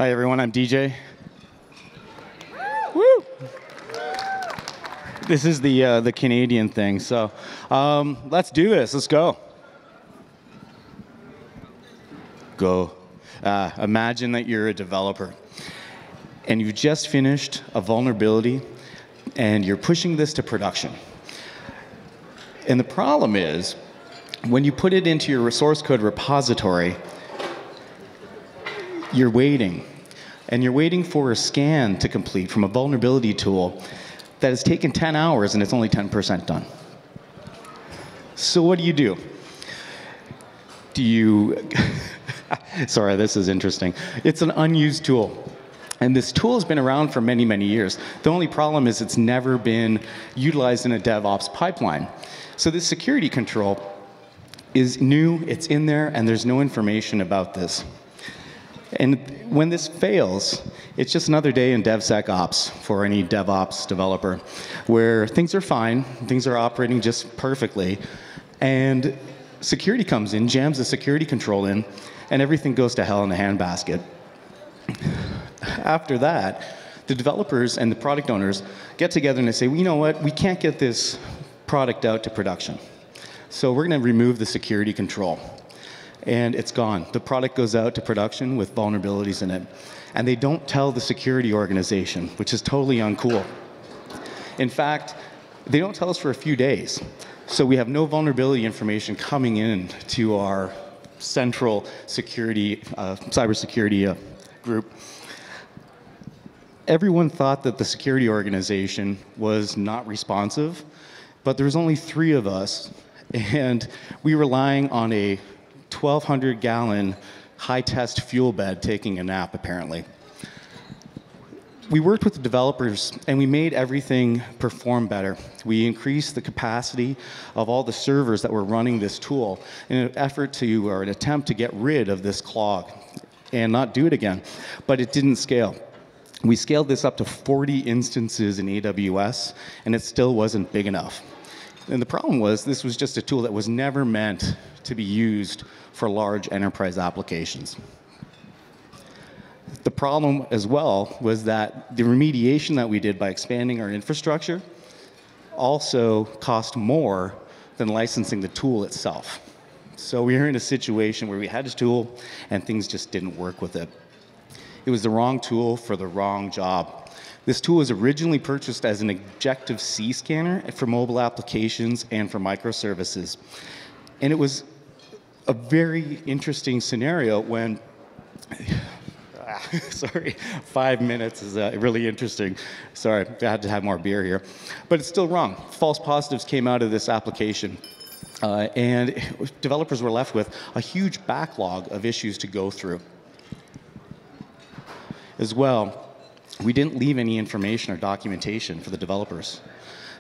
Hi everyone, I'm DJ. Woo! This is the Canadian thing, so let's do this. Let's go. Go. Imagine that you're a developer and you've just finished a vulnerability and you're pushing this to production. And the problem is, when you put it into your source code repository, you're waiting. And you're waiting for a scan to complete from a vulnerability tool that has taken 10 hours and it's only 10% done. So what do? Do you, sorry, this is interesting. It's an unused tool. And this tool has been around for many, many years. The only problem is it's never been utilized in a DevOps pipeline. So this security control is new, it's in there, and there's no information about this. And when this fails, it's just another day in DevSecOps for any DevOps developer, where things are fine, things are operating just perfectly, and security comes in, jams the security control in, and everything goes to hell in a handbasket. After that, the developers and the product owners get together and they say, well, you know what, we can't get this product out to production. So we're going to remove the security control. And it's gone. The product goes out to production with vulnerabilities in it. And they don't tell the security organization, which is totally uncool. In fact, they don't tell us for a few days. So we have no vulnerability information coming in to our central security, cybersecurity group. Everyone thought that the security organization was not responsive, but there was only 3 of us, and we were relying on a 1,200-gallon high-test fuel bed taking a nap, apparently. We worked with the developers, and we made everything perform better. We increased the capacity of all the servers that were running this tool in an effort to, or an attempt to get rid of this clog and not do it again, but it didn't scale. We scaled this up to 40 instances in AWS, and it still wasn't big enough. And the problem was, this was just a tool that was never meant to be used for large enterprise applications. The problem as well was that the remediation that we did by expanding our infrastructure also cost more than licensing the tool itself. So we were in a situation where we had a tool and things just didn't work with it. It was the wrong tool for the wrong job. This tool was originally purchased as an Objective-C scanner for mobile applications and for microservices. And it was a very interesting scenario when, sorry, 5 minutes is really interesting. Sorry, I had to have more beer here. But it's still wrong. False positives came out of this application. And developers were left with a huge backlog of issues to go through. As well, we didn't leave any information or documentation for the developers.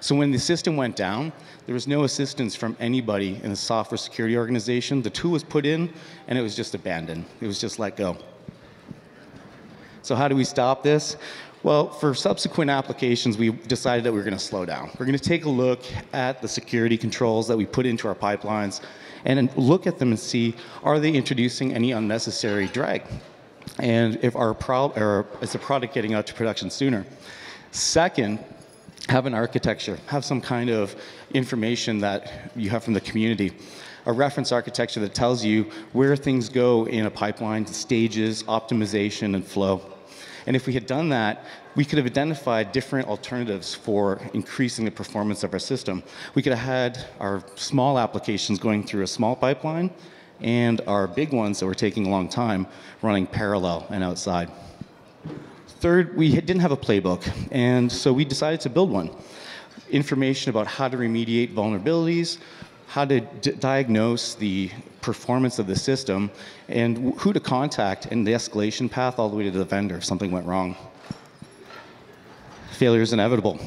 So when the system went down, there was no assistance from anybody in the software security organization. The tool was put in, and it was just abandoned. It was just let go. So how do we stop this? Well, for subsequent applications, we decided that we were going to slow down. We're going to take a look at the security controls that we put into our pipelines and look at them and see, are they introducing any unnecessary drag? And if is the product getting out to production sooner? Second, have an architecture, have some kind of information that you have from the community. A reference architecture that tells you where things go in a pipeline, stages, optimization, and flow. And if we had done that, we could have identified different alternatives for increasing the performance of our system. We could have had our small applications going through a small pipeline, and our big ones that were taking a long time running parallel and outside. Third, we didn't have a playbook, and so we decided to build one. Information about how to remediate vulnerabilities, how to diagnose the performance of the system, and who to contact in the escalation path all the way to the vendor if something went wrong. Failure is inevitable.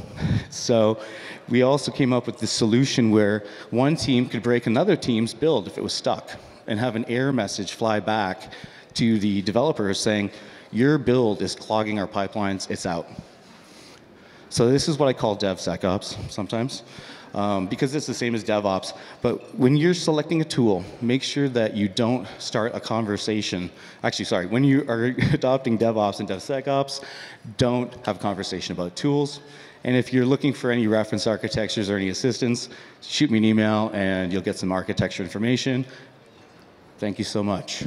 So we also came up with this solution where one team could break another team's build if it was stuck, and have an error message fly back to the developers saying, your build is clogging our pipelines, it's out. So this is what I call DevSecOps sometimes. because it's the same as DevOps. But when you're selecting a tool, make sure that you don't start a conversation. Actually, sorry, when you are adopting DevOps and DevSecOps, don't have a conversation about tools. And if you're looking for any reference architectures or any assistance, shoot me an email and you'll get some architecture information. Thank you so much.